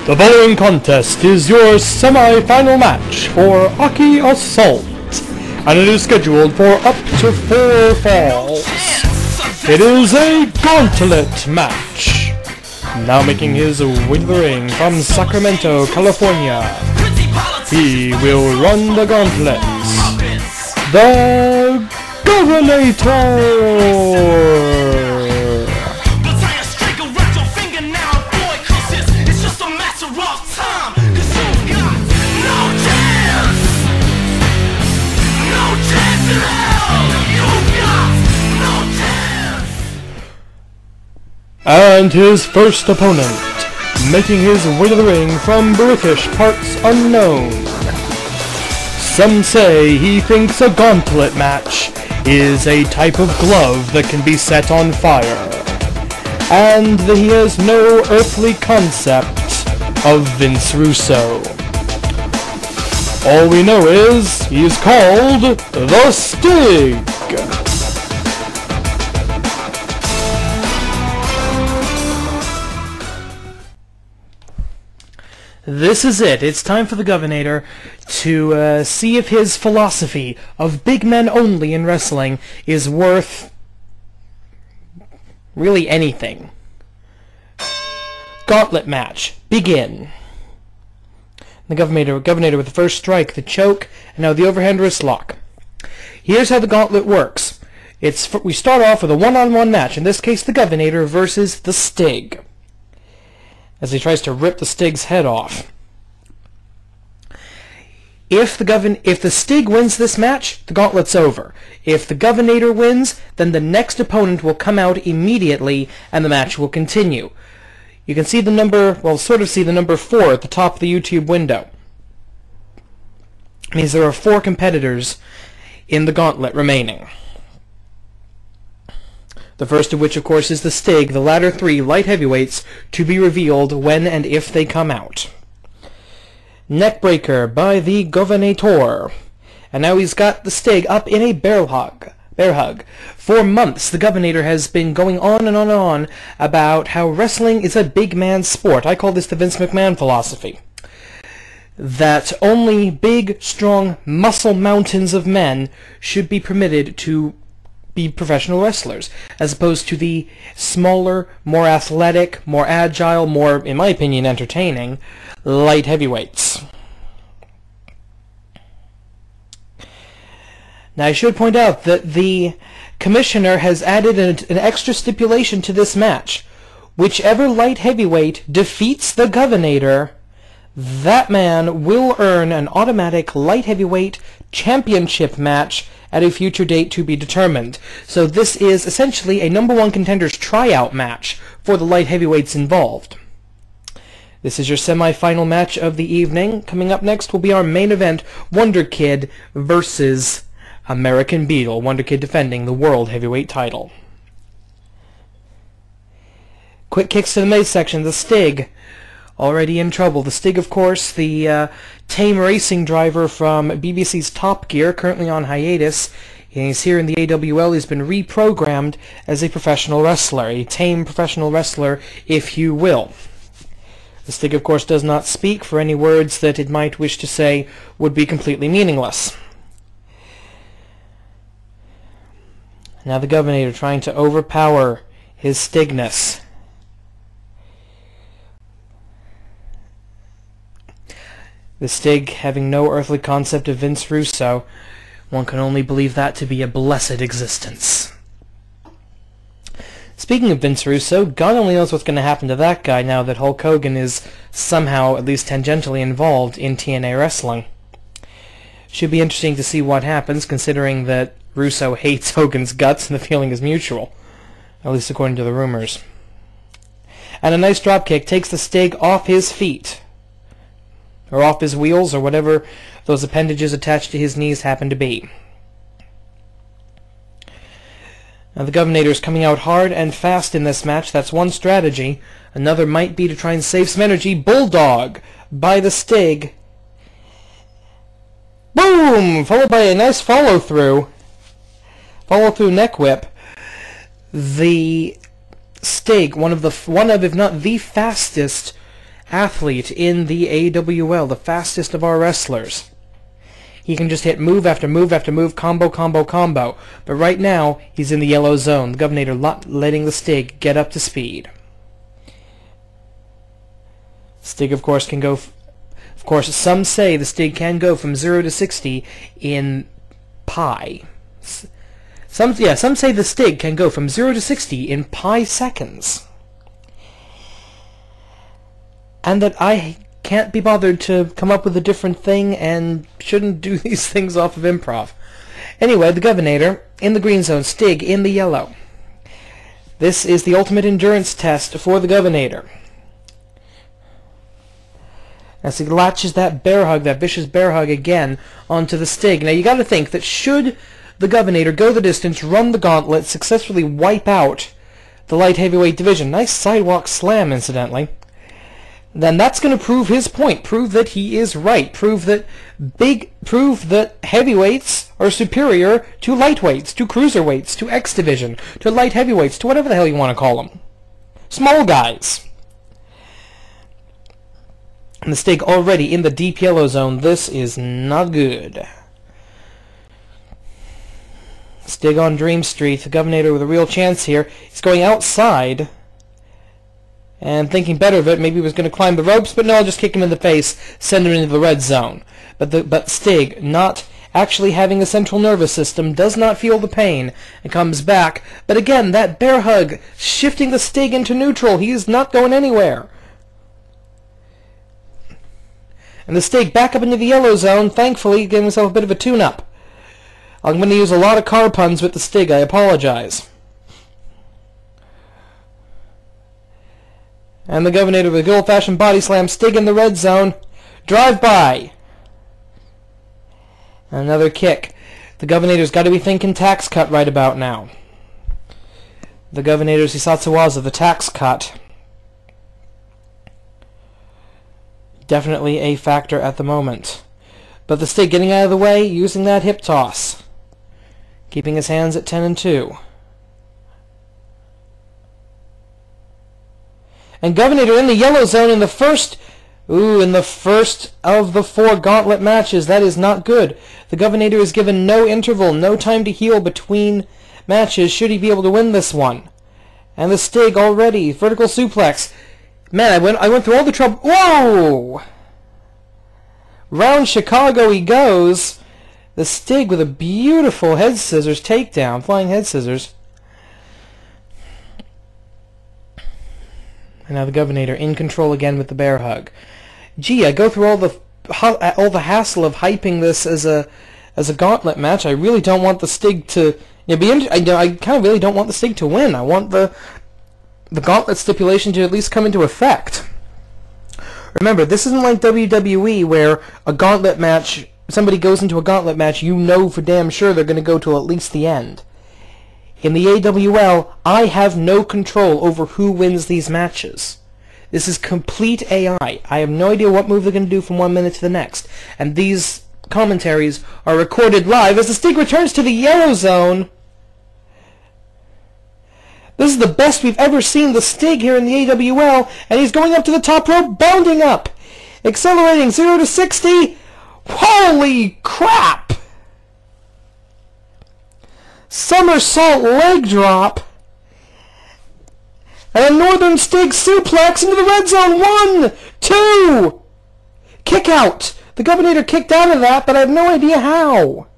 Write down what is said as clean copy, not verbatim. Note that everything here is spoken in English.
The following contest is your semi-final match for Aki Assult, and it is scheduled for up to 4 falls. It is a Gauntlet Match. Now making his way to the ring from Sacramento, California, he will run the gauntlet. The Governator! And his first opponent, making his way to the ring from British parts unknown. Some say he thinks a gauntlet match is a type of glove that can be set on fire, and that he has no earthly concept of Vince Russo. All we know is he's called the Stig. This is it. It's time for the Governator to see if his philosophy of big men only in wrestling is worth really anything. Gauntlet match. Begin. The Governator with the first strike, the choke, and now the overhand wrist lock. Here's how the gauntlet works. We start off with a one-on-one match, in this case the Governator versus the Stig, as he tries to rip the Stig's head off. If the Stig wins this match, the gauntlet's over. If the Governator wins, then the next opponent will come out immediately, and the match will continue. You can see the number, well, sort of see the number 4 at the top of the YouTube window. It means there are 4 competitors in the gauntlet remaining. The first of which, of course, is the Stig, the latter 3 light heavyweights to be revealed when and if they come out. Neckbreaker by the Governator. And now he's got the Stig up in a bear hug. For months, the Governator has been going on and on and on about how wrestling is a big man's sport. I call this the Vince McMahon philosophy. That only big, strong, muscle mountains of men should be permitted to be professional wrestlers, as opposed to the smaller, more athletic, more agile, more, in my opinion, entertaining, light heavyweights. Now I should point out that the commissioner has added an extra stipulation to this match. Whichever light heavyweight defeats the Governator, that man will earn an automatic light heavyweight championship match at a future date to be determined. So this is essentially a #1 contenders tryout match for the light heavyweights involved. This is your semi-final match of the evening. Coming up next will be our main event, Wonder Kid versus American Beetle. Wonder Kid defending the World Heavyweight title. Quick kicks to the midsection. The Stig already in trouble. The Stig, of course, the tame racing driver from BBC's Top Gear, currently on hiatus. He's here in the AWL. He's been reprogrammed as a professional wrestler, a tame professional wrestler, if you will. The Stig, of course, does not speak, for any words that it might wish to say would be completely meaningless. Now the Governator trying to overpower his Stigness. The Stig having no earthly concept of Vince Russo. One can only believe that to be a blessed existence. Speaking of Vince Russo, God only knows what's going to happen to that guy now that Hulk Hogan is somehow, at least tangentially, involved in TNA wrestling. Should be interesting to see what happens, considering that Russo hates Hogan's guts and the feeling is mutual, at least according to the rumors. And a nice dropkick takes the Stig off his feet, or off his wheels, or whatever those appendages attached to his knees happen to be. Now the Governator's coming out hard and fast in this match. That's one strategy. Another might be to try and save some energy. Bulldog by the Stig. Boom! Followed by a nice follow-through. Follow-through neck whip. The Stig, one of if not the fastest athlete in the AWL, the fastest of our wrestlers. He can just hit move after move after move, combo, combo, combo. But right now, he's in the yellow zone. The Governator letting the Stig get up to speed. Stig, of course, can go... Of course, some say the Stig can go from 0 to 60 in pi. Some say the Stig can go from 0 to 60 in pi seconds. And that I can't be bothered to come up with a different thing and shouldn't do these things off of improv. Anyway, the Governator in the green zone, Stig in the yellow. This is the ultimate endurance test for the Governator. As he latches that bear hug, that vicious bear hug again onto the Stig. Now you got to think that should the Governator go the distance, run the gauntlet, successfully wipe out the light heavyweight division, nice sidewalk slam incidentally, then that's going to prove his point, prove that he is right, prove that heavyweights are superior to lightweights, to cruiserweights, to X division, to light heavyweights, to whatever the hell you want to call them. Small guys. And the Stig already in the deep yellow zone. This is not good. Stig on Dream Street. The Governator with a real chance here. He's going outside and thinking better of it. Maybe he was going to climb the ropes, but no, I'll just kick him in the face, send him into the red zone. But Stig, not actually having a central nervous system, does not feel the pain and comes back. But again, that bear hug shifting the Stig into neutral. He is not going anywhere. And the Stig back up into the yellow zone, thankfully giving himself a bit of a tune-up. I'm going to use a lot of car puns with the Stig, I apologize. And the Governator with a good old-fashioned body slam, Stig in the red zone. Drive-by! Another kick. The Governator's got to be thinking tax cut right about now. The Governator's Hisatsuwaza, the tax cut. Definitely a factor at the moment. But the Stig getting out of the way, using that hip toss. Keeping his hands at 10 and 2. And Governator in the yellow zone in the first... in the first of the 4 gauntlet matches. That is not good. The Governator is given no interval, no time to heal between matches should he be able to win this one. And the Stig already, vertical suplex. Man, I went through all the trouble... Whoa! Round Chicago he goes. The Stig with a beautiful head scissors takedown, flying head scissors. And now the Governator in control again with the bear hug. Gee, I go through all the hassle of hyping this as a gauntlet match. I really don't want the Stig to... I kind of really don't want the Stig to win. I want the gauntlet stipulation to at least come into effect. Remember, this isn't like WWE where a gauntlet match, somebody goes into a gauntlet match, you know for damn sure they're going to go till at least the end. In the AWL, I have no control over who wins these matches. This is complete AI. I have no idea what move they're going to do from 1 minute to the next. And these commentaries are recorded live as the Stig returns to the yellow zone. This is the best we've ever seen the Stig here in the AWL, and he's going up to the top rope, bounding up, accelerating 0 to 60. Holy crap! Somersault leg drop, and a Northern Stig suplex into the red zone. 1, 2, kick out. The Governator kicked out of that, but I have no idea how.